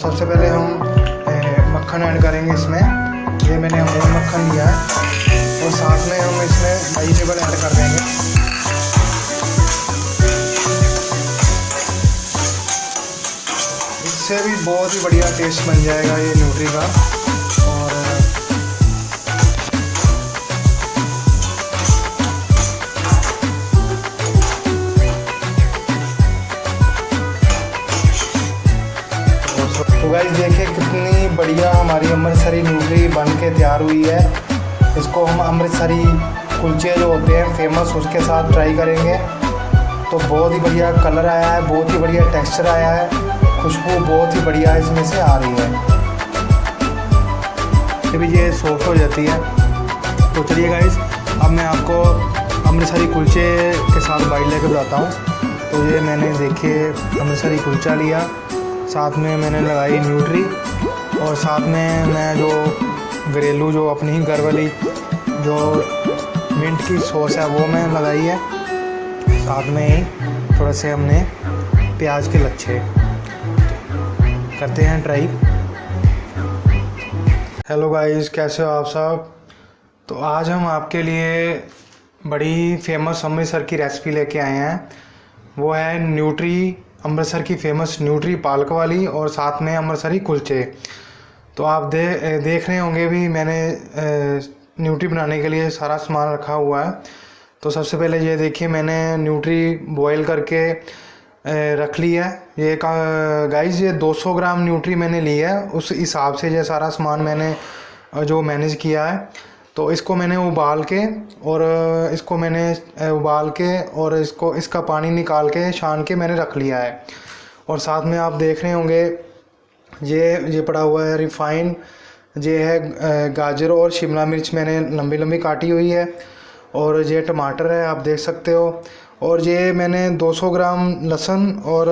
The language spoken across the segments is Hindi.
सबसे पहले हम मक्खन ऐड करेंगे इसमें। ये मैंने अमूल मक्खन लिया है और साथ में हम इसमें वेजिटेबल ऐड कर देंगे। इससे भी बहुत ही बढ़िया टेस्ट बन जाएगा ये न्यूट्री का। और तो गाइस देखिए कितनी बढ़िया हमारी अमृतसरी न्यूट्री बन के तैयार हुई है। इसको हम अमृतसरी कुलचे जो होते हैं फेमस, उसके साथ ट्राई करेंगे। तो बहुत ही बढ़िया कलर आया है, बहुत ही बढ़िया टेक्सचर आया है, खुशबू बहुत ही बढ़िया इसमें से आ रही है। जब ये सॉफ्ट हो जाती है तो चलिए गाइस, अब मैं आपको अमृतसरी कुलचे के साथ बाइट लेके बताता हूँ। तो ये मैंने देखिए अमृतसरी कुलचा लिया, साथ में मैंने लगाई न्यूट्री और साथ में मैं जो घरेलू जो अपनी ही घर वाली जो मिंट की सॉस है वो मैं लगाई है। साथ में ही थोड़ा से हमने प्याज के लच्छे। करते हैं ट्राई। हेलो गाइस, कैसे हो आप सब। तो आज हम आपके लिए बड़ी फेमस अमृतसर की रेसिपी लेके आए हैं। वो है न्यूट्री, अमृतसर की फेमस न्यूट्री पालक वाली और साथ में अमृतसरी कुलचे। तो आप देख रहे होंगे भी मैंने न्यूट्री बनाने के लिए सारा सामान रखा हुआ है। तो सबसे पहले ये देखिए मैंने न्यूट्री बॉईल करके रख ली है। ये गाइस ये 200 ग्राम न्यूट्री मैंने ली है, उस हिसाब से ये सारा सामान मैंने जो मैनेज किया है। तो इसको मैंने उबाल के और इसका पानी निकाल के छान के मैंने रख लिया है। और साथ में आप देख रहे होंगे ये पड़ा हुआ है रिफाइंड, ये है गाजर और शिमला मिर्च मैंने लंबी लंबी काटी हुई है। और ये टमाटर है, आप देख सकते हो। और ये मैंने 200 ग्राम लहसुन और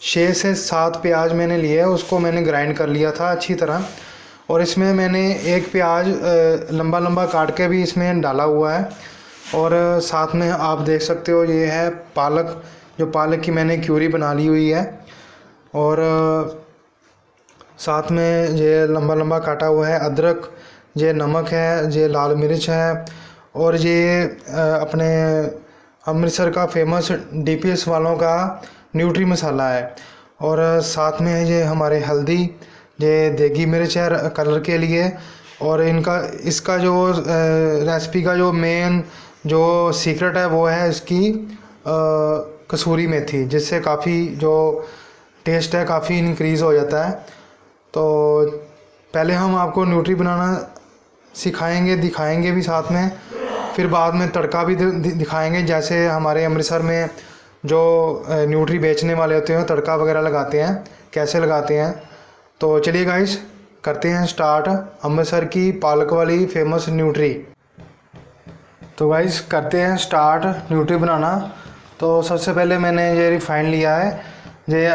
6 से 7 प्याज मैंने लिए है, उसको मैंने ग्राइंड कर लिया था अच्छी तरह। और इसमें मैंने एक प्याज लंबा लंबा काट के भी इसमें डाला हुआ है। और साथ में आप देख सकते हो ये है पालक, जो पालक की मैंने क्यूरी बना ली हुई है। और साथ में ये लंबा लंबा काटा हुआ है अदरक, ये नमक है, ये लाल मिर्च है। और ये अपने अमृतसर का फेमस डीपीएस वालों का न्यूट्री मसाला है। और साथ में ये हमारे हल्दी, ये देगी मिर्च है कलर के लिए। और इसका जो रेसिपी का जो मेन जो सीक्रेट है वो है इसकी कसूरी मेथी, जिससे काफ़ी जो टेस्ट है काफ़ी इंक्रीज़ हो जाता है। तो पहले हम आपको न्यूट्री बनाना सिखाएंगे, दिखाएंगे भी साथ में, फिर बाद में तड़का भी दिखाएंगे। जैसे हमारे अमृतसर में जो न्यूट्री बेचने वाले होते हैं तड़का वगैरह लगाते हैं, कैसे लगाते हैं। तो चलिए गाइस करते हैं स्टार्ट अमृतसर की पालक वाली फेमस न्यूट्री। तो गाइस करते हैं स्टार्ट न्यूट्री बनाना। तो सबसे पहले मैंने ये रिफ़ाइंड लिया है, ये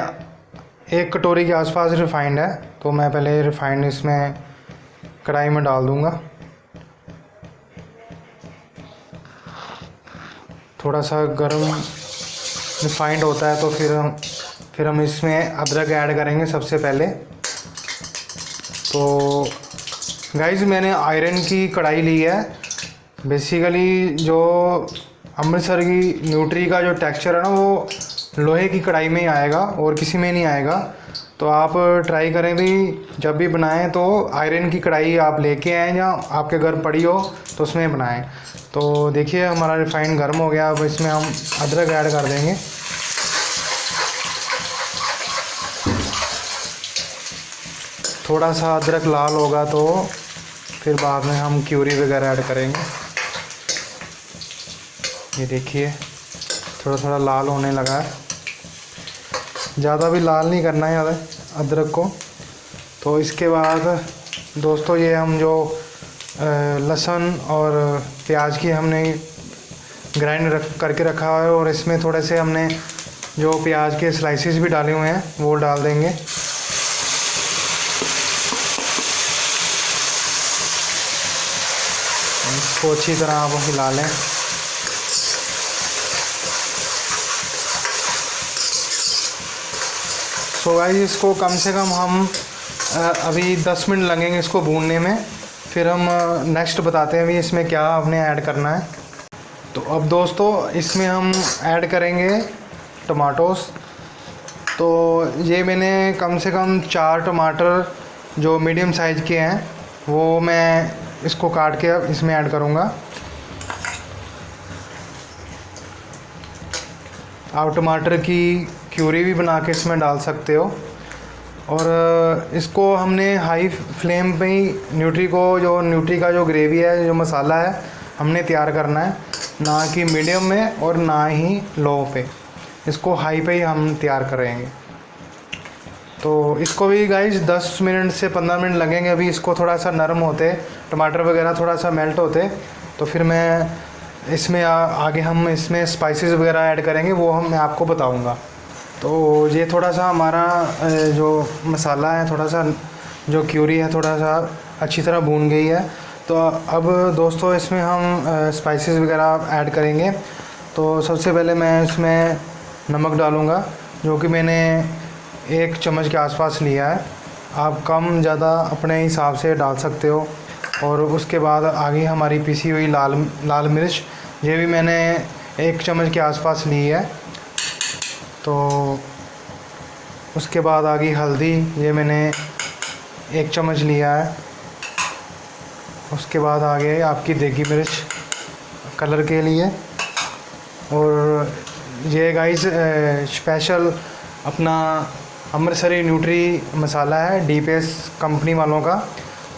1 कटोरी के आसपास रिफ़ाइंड है। तो मैं पहले रिफ़ाइंड इसमें कढ़ाई में डाल दूंगा। थोड़ा सा गर्म रिफ़ाइंड होता है तो फिर हम इसमें अदरक ऐड करेंगे सबसे पहले। तो गाइस मैंने आयरन की कढ़ाई ली है। बेसिकली जो अमृतसर की न्यूट्री का जो टेक्सचर है ना वो लोहे की कढ़ाई में ही आएगा और किसी में नहीं आएगा। तो आप ट्राई करें भी जब भी बनाएं तो आयरन की कढ़ाई आप लेके आएँ या आपके घर पड़ी हो तो उसमें बनाएं। तो देखिए हमारा रिफ़ाइंड गर्म हो गया। अब इसमें हम अदरक ऐड कर देंगे। थोड़ा सा अदरक लाल होगा तो फिर बाद में हम क्यूरी वगैरह ऐड करेंगे। ये देखिए थोड़ा थोड़ा लाल होने लगा है, ज़्यादा भी लाल नहीं करना है अदरक को। तो इसके बाद दोस्तों ये हम जो लहसुन और प्याज की हमने ग्राइंड करके रखा हुआ है और इसमें थोड़े से हमने जो प्याज के स्लाइसेस भी डाले हुए हैं वो डाल देंगे। इसको अच्छी तरह आप हिला लें। सो गाइस इसको कम से कम हम अभी 10 मिनट लगेंगे इसको भूनने में। फिर हम नेक्स्ट बताते हैं अभी इसमें क्या आपने ऐड करना है। तो अब दोस्तों इसमें हम ऐड करेंगे टमाटोस। तो ये मैंने कम से कम 4 टमाटर जो मीडियम साइज़ के हैं वो मैं इसको काट के अब इसमें ऐड करूँगा। आप टमाटर की क्यूरी भी बना के इसमें डाल सकते हो। और इसको हमने हाई फ्लेम पे ही न्यूट्री का जो ग्रेवी है, जो मसाला है, हमने तैयार करना है, ना कि मीडियम में और ना ही लो पे। इसको हाई पे ही हम तैयार करेंगे। तो इसको भी गाइस 10 मिनट से 15 मिनट लगेंगे अभी इसको थोड़ा सा नरम होते, टमाटर वगैरह थोड़ा सा मेल्ट होते। तो फिर मैं इसमें आगे हम इसमें स्पाइसेस वगैरह ऐड करेंगे, वो मैं आपको बताऊंगा। तो ये थोड़ा सा हमारा जो मसाला है, थोड़ा सा जो क्यूरी है, थोड़ा सा अच्छी तरह भून गई है। तो अब दोस्तों इसमें हम स्पाइसेस वगैरह ऐड करेंगे। तो सबसे पहले मैं इसमें नमक डालूँगा, जो कि मैंने 1 चम्मच के आसपास लिया है। आप कम ज़्यादा अपने हिसाब से डाल सकते हो। और उसके बाद आगे हमारी पिसी हुई लाल मिर्च, ये भी मैंने 1 चम्मच के आसपास ली है। तो उसके बाद आगे हल्दी, ये मैंने 1 चम्मच लिया है। उसके बाद आगे आपकी देगी मिर्च कलर के लिए। और ये गाइस स्पेशल अपना अमृतसरी न्यूट्री मसाला है डीपीएस कंपनी वालों का,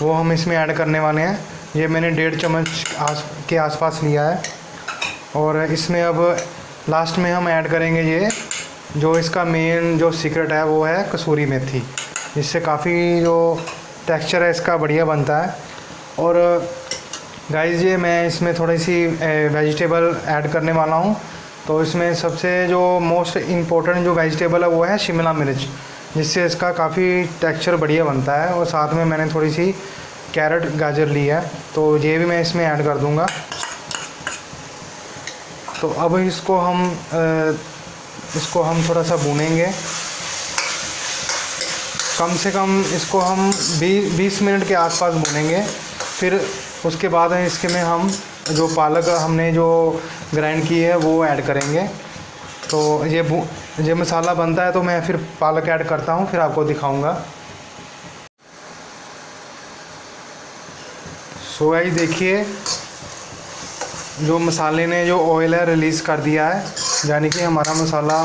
वो हम इसमें ऐड करने वाले हैं। ये मैंने 1.5 चम्मच के आसपास लिया है। और इसमें अब लास्ट में हम ऐड करेंगे ये जो इसका मेन जो सीक्रेट है, वो है कसूरी मेथी, जिससे काफ़ी जो टेक्सचर है इसका बढ़िया बनता है। और गाइस ये मैं इसमें थोड़ी सी वेजिटेबल ऐड करने वाला हूँ। तो इसमें सबसे जो मोस्ट इम्पोर्टेंट जो वेजिटेबल है वो है शिमला मिर्च, जिससे इसका काफ़ी टेक्सचर बढ़िया बनता है। और साथ में मैंने थोड़ी सी कैरेट गाजर ली है, तो ये भी मैं इसमें ऐड कर दूँगा। तो अब इसको हम थोड़ा सा भूनेंगे। कम से कम इसको हम 20 मिनट के आसपास भूनेंगे। फिर उसके बाद इसके में हम जो पालक हमने जो ग्राइंड की है वो ऐड करेंगे। तो ये मसाला बनता है, तो मैं फिर पालक ऐड करता हूँ, फिर आपको दिखाऊंगा। सो गाइस देखिए, जो मसाले ने जो ऑयल है रिलीज़ कर दिया है, यानी कि हमारा मसाला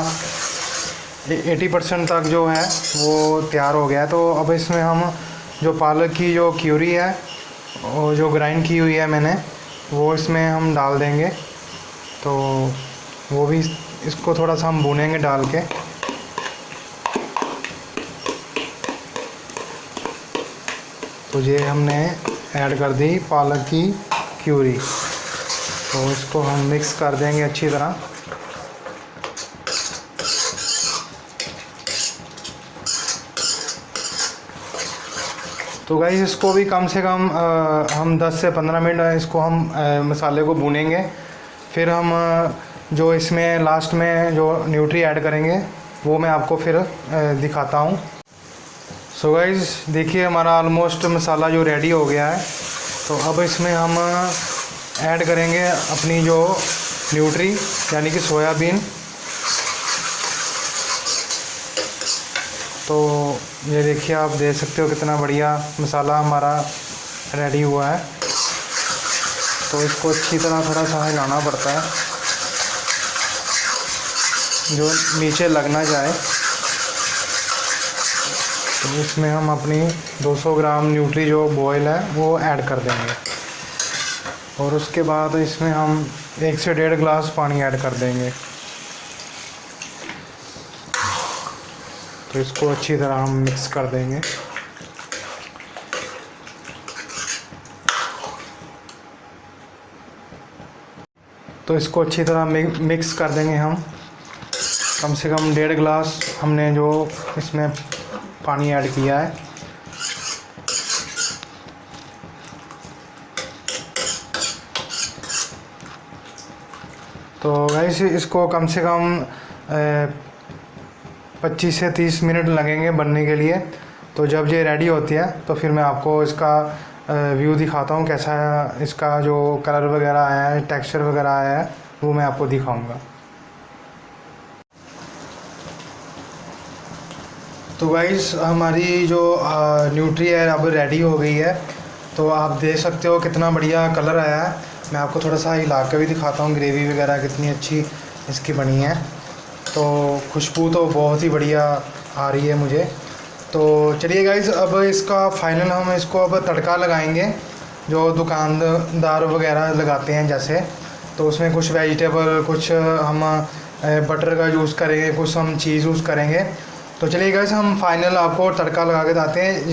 80% तक जो है वो तैयार हो गया है। तो अब इसमें हम जो पालक की जो क्यूरी है और जो ग्राइंड की हुई है मैंने, वो इसमें हम डाल देंगे। तो वो भी इसको थोड़ा सा हम भूनेंगे डाल के। तो ये हमने ऐड कर दी पालक की क्यूरी। तो इसको हम मिक्स कर देंगे अच्छी तरह। तो गाइस इसको भी कम से कम हम 10 से 15 मिनट इसको हम मसाले को भूनेंगे। फिर हम जो इसमें लास्ट में जो न्यूट्री ऐड करेंगे वो मैं आपको फिर दिखाता हूँ। सो गाइस देखिए, हमारा ऑलमोस्ट मसाला जो रेडी हो गया है। तो अब इसमें हम ऐड करेंगे अपनी जो न्यूट्री, यानी कि सोयाबीन। तो ये देखिए, आप देख सकते हो कितना बढ़िया मसाला हमारा रेडी हुआ है। तो इसको अच्छी तरह थोड़ा सा हिलाना पड़ता है, जो नीचे लग ना जाए। तो इसमें हम अपनी 200 ग्राम न्यूट्री जो बॉयल है वो ऐड कर देंगे। और उसके बाद इसमें हम 1 से 1.5 गिलास पानी ऐड कर देंगे। तो इसको अच्छी तरह हम मिक्स कर देंगे। तो इसको अच्छी तरह मिक्स कर देंगे हम। कम से कम 1.5 गिलास हमने जो इसमें पानी ऐड किया है। तो गाइस इसको कम से कम 25 से 30 मिनट लगेंगे बनने के लिए। तो जब ये रेडी होती है तो फिर मैं आपको इसका व्यू दिखाता हूँ, कैसा इसका जो कलर वगैरह आया है, टेक्सचर वगैरह आया है, वो मैं आपको दिखाऊंगा। तो गाइस हमारी जो न्यूट्री है अब रेडी हो गई है। तो आप देख सकते हो कितना बढ़िया कलर आया है। मैं आपको थोड़ा सा हिला के भी दिखाता हूँ, ग्रेवी वगैरह कितनी अच्छी इसकी बनी है। तो खुशबू तो बहुत ही बढ़िया आ रही है मुझे। तो चलिए गाइस अब इसका फाइनल हम इसको अब तड़का लगाएंगे, जो दुकानदार वगैरह लगाते हैं जैसे। तो उसमें कुछ वेजिटेबल, कुछ हम बटर का यूज़ करेंगे, कुछ हम चीज़ यूज़ करेंगे। तो चलिए गाइस हम फाइनल आपको तड़का लगा के बताते हैं।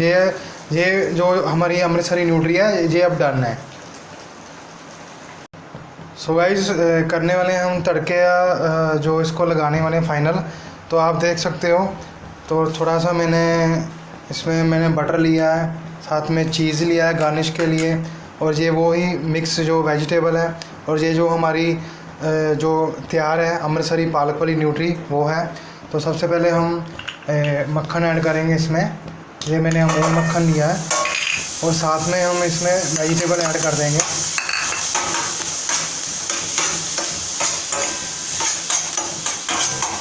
ये जो हमारी अमृतसरी न्यूट्री है ये अब डन है। सो गाइस करने वाले हैं हम तड़के जो इसको लगाने वाले हैं फाइनल। तो आप देख सकते हो, तो थोड़ा सा मैंने बटर लिया है, साथ में चीज़ लिया है गार्निश के लिए, और ये वो ही मिक्स जो वेजिटेबल है, और ये जो हमारी जो तैयार है अमृतसरी पालक वाली न्यूट्री वो है। तो सबसे पहले हम मक्खन ऐड करेंगे इसमें। ये मैंने अमूल मक्खन लिया है, और साथ में हम इसमें वेजिटेबल ऐड कर देंगे।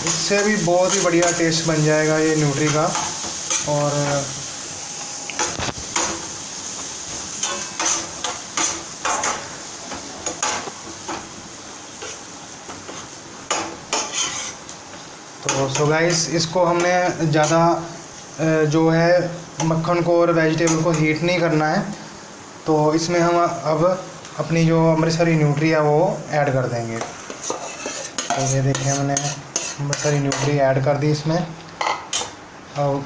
इससे भी बहुत ही बढ़िया टेस्ट बन जाएगा ये न्यूट्री का। और तो सो गाइस इसको हमने ज़्यादा जो है मक्खन को और वेजिटेबल को हीट नहीं करना है। तो इसमें हम अब अपनी जो अमृतसरी न्यूट्री है वो ऐड कर देंगे। तो ये देखिए मैंने अमृतसरी न्यूट्री ऐड कर दी इसमें। अब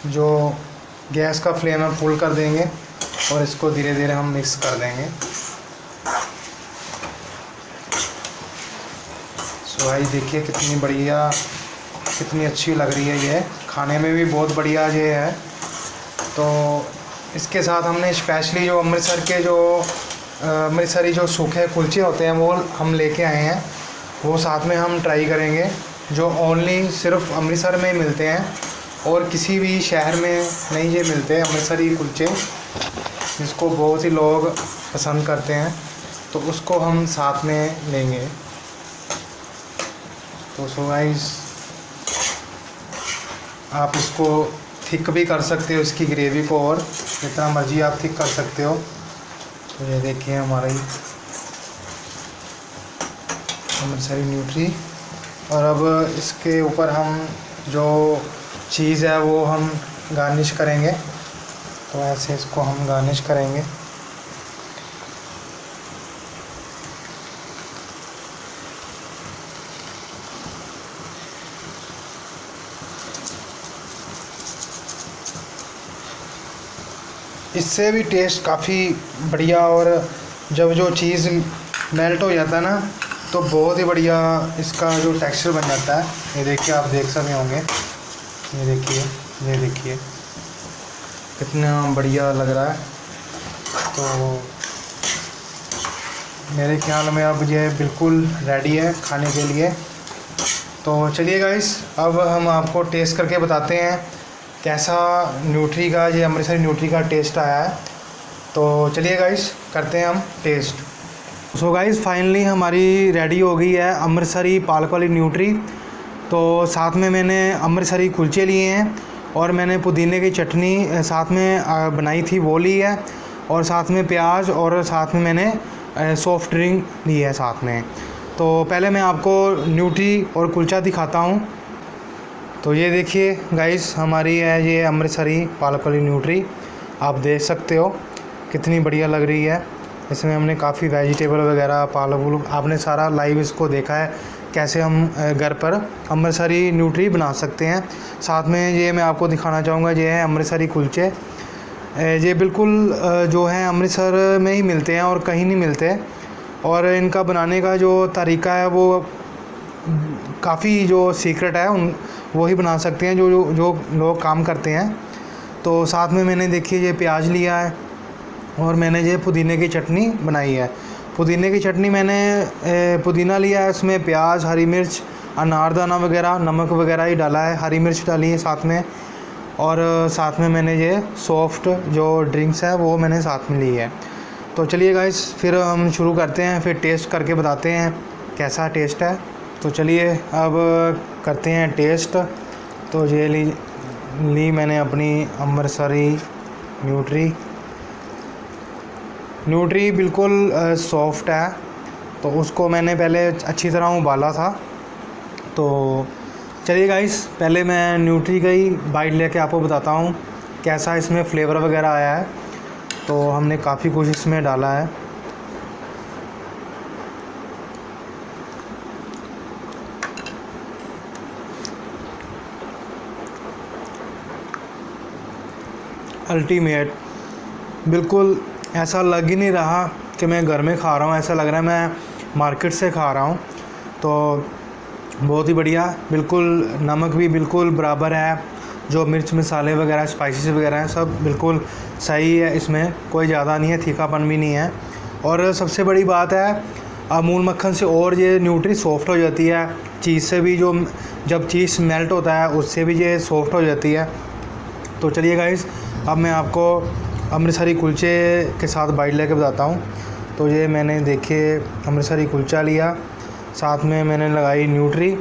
जो गैस का फ्लेम है फुल कर देंगे, और इसको धीरे धीरे हम मिक्स कर देंगे। सो भाई देखिए कितनी बढ़िया, कितनी अच्छी लग रही है। ये खाने में भी बहुत बढ़िया ये है। तो इसके साथ हमने स्पेशली जो अमृतसरी जो सूखे कुलचे होते हैं वो हम लेके आए हैं, वो साथ में हम ट्राई करेंगे, जो ओनली सिर्फ अमृतसर में मिलते हैं और किसी भी शहर में नहीं ये मिलते अमृतसरी कुलचे, जिसको बहुत ही लोग पसंद करते हैं। तो उसको हम साथ में लेंगे। तो सो गाइस आप इसको थिक भी कर सकते हो, इसकी ग्रेवी को, और जितना मर्जी आप थिक कर सकते हो। तो ये देखिए हमारी अमृतसरी न्यूट्री। और अब इसके ऊपर हम जो चीज़ है वो हम गार्निश करेंगे। तो ऐसे इसको हम गार्निश करेंगे। इससे भी टेस्ट काफ़ी बढ़िया, और जब जो चीज़ मेल्ट हो जाता है ना तो बहुत ही बढ़िया इसका जो टेक्सचर बन जाता है। ये देखिए आप देख सकते होंगे, ये देखिए कितना बढ़िया लग रहा है। तो मेरे ख्याल में अब ये बिल्कुल रेडी है खाने के लिए। तो चलिए गाइस अब हम आपको टेस्ट करके बताते हैं कैसा न्यूट्री का, ये अमृतसरी न्यूट्री का टेस्ट आया है। तो चलिए गाइस करते हैं हम टेस्ट। सो गाइस फाइनली हमारी रेडी हो गई है अमृतसरी पालक वाली न्यूट्री। तो साथ में मैंने अमृतसरी कुलचे लिए हैं, और मैंने पुदीने की चटनी साथ में बनाई थी वो ली है, और साथ में प्याज, और साथ में मैंने सॉफ्ट ड्रिंक ली है साथ में। तो पहले मैं आपको न्यूट्री और कुलचा दिखाता हूँ। तो ये देखिए गाइस हमारी है ये अमृतसरी पालक वाली न्यूट्री। आप देख सकते हो कितनी बढ़िया लग रही है। इसमें हमने काफ़ी वेजिटेबल वगैरह, पालक आपने सारा लाइव इसको देखा है कैसे हम घर पर अमृतसरी न्यूट्री बना सकते हैं। साथ में ये मैं आपको दिखाना चाहूँगा, ये है अमृतसरी कुलचे। ये बिल्कुल जो है अमृतसर में ही मिलते हैं और कहीं नहीं मिलते, और इनका बनाने का जो तरीका है वो काफ़ी जो सीक्रेट है, वो ही बना सकते हैं जो लोग काम करते हैं। तो साथ में मैंने देखिए ये प्याज लिया है, और मैंने ये पुदीने की चटनी बनाई है। पुदीने की चटनी मैंने पुदीना लिया है, उसमें प्याज, हरी मिर्च अनारदाना वगैरह, नमक वगैरह ही डाला है, हरी मिर्च डाली है साथ में, और साथ में मैंने ये सॉफ्ट जो ड्रिंक्स है वो मैंने साथ में ली है। तो चलिए गाइस फिर हम शुरू करते हैं, फिर टेस्ट करके बताते हैं कैसा टेस्ट है। तो चलिए अब करते हैं टेस्ट। तो ये ली मैंने अपनी अमृतसरी न्यूट्री बिल्कुल सॉफ्ट है, तो उसको मैंने पहले अच्छी तरह उबाला था। तो चलिए गाइस पहले मैं न्यूट्री का ही बाइट लेके आपको बताता हूँ कैसा इसमें फ्लेवर वगैरह आया है। तो हमने काफ़ी कुछ इसमें डाला है। अल्टीमेट, बिल्कुल ऐसा लग ही नहीं रहा कि मैं घर में खा रहा हूँ, ऐसा लग रहा है मैं मार्केट से खा रहा हूँ। तो बहुत ही बढ़िया, बिल्कुल नमक भी बिल्कुल बराबर है, जो मिर्च मसाले वगैरह स्पाइसेस वगैरह हैं सब बिल्कुल सही है, इसमें कोई ज़्यादा नहीं है, तीखापन भी नहीं है। और सबसे बड़ी बात है अमूल मक्खन से और ये न्यूट्री सॉफ्ट हो जाती है, चीज़ से भी, जो जब चीज़ मेल्ट होता है उससे भी ये सॉफ्ट हो जाती है। तो चलिए गाइस अब मैं आपको अमृतसरी कुलचे के साथ बाइट लेके बताता हूँ। तो ये मैंने देखिए अमृतसरी कुलचा लिया, साथ में मैंने लगाई न्यूट्री,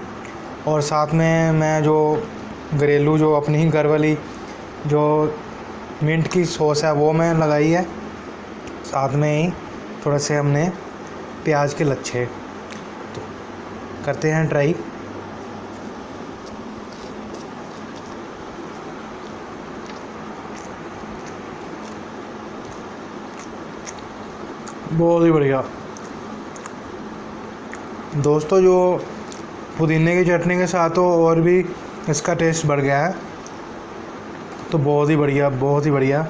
और साथ में मैं जो घरेलू जो अपनी ही घर वाली जो मिंट की सॉस है वो मैं लगाई है, साथ में ही थोड़े से हमने प्याज के लच्छे। तो करते हैं ट्राई। बहुत ही बढ़िया दोस्तों, जो पुदीने की चटनी के साथ हो और भी इसका टेस्ट बढ़ गया है। तो बहुत ही बढ़िया, बहुत ही बढ़िया।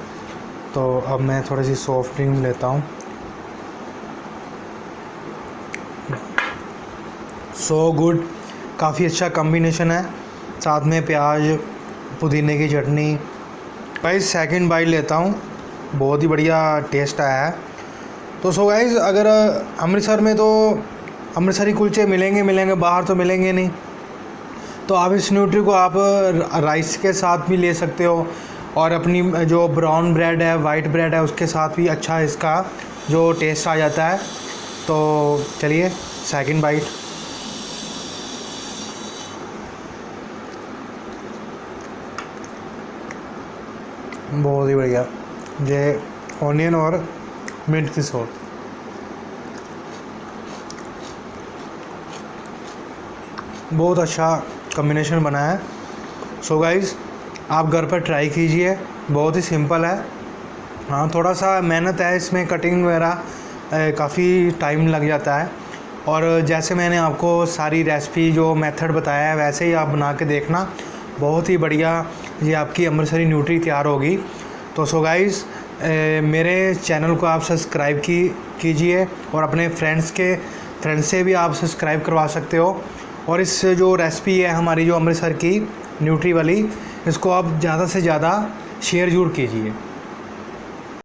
तो अब मैं थोड़ी सी सॉफ्ट ड्रिंक लेता हूँ। सो गुड, काफ़ी अच्छा कॉम्बिनेशन है, साथ में प्याज पुदीने की चटनी। भाई सेकंड बाइट लेता हूँ, बहुत ही बढ़िया टेस्ट आया है। तो सो गाइस अगर अमृतसर में तो अमृतसरी कुलचे मिलेंगे, बाहर तो मिलेंगे नहीं। तो आप इस न्यूट्री को आप राइस के साथ भी ले सकते हो, और अपनी जो ब्राउन ब्रेड है, वाइट ब्रेड है, उसके साथ भी अच्छा इसका जो टेस्ट आ जाता है। तो चलिए सेकंड बाइट। बहुत ही बढ़िया, ये ऑनियन और मिंट की सॉस, बहुत अच्छा कॉम्बिनेशन बना है। सो गाइस आप घर पर ट्राई कीजिए, बहुत ही सिंपल है। हाँ थोड़ा सा मेहनत है इसमें, कटिंग वगैरह काफ़ी टाइम लग जाता है, और जैसे मैंने आपको सारी रेसिपी जो मेथड बताया है वैसे ही आप बना के देखना, बहुत ही बढ़िया ये आपकी अमृतसरी न्यूट्री तैयार होगी। तो सो गाइस मेरे चैनल को आप सब्सक्राइब कीजिए, और अपने फ्रेंड्स से भी आप सब्सक्राइब करवा सकते हो। और इस जो रेसिपी है हमारी जो अमृतसर की न्यूट्री वाली, इसको आप ज़्यादा से ज़्यादा शेयर ज़रूर कीजिए।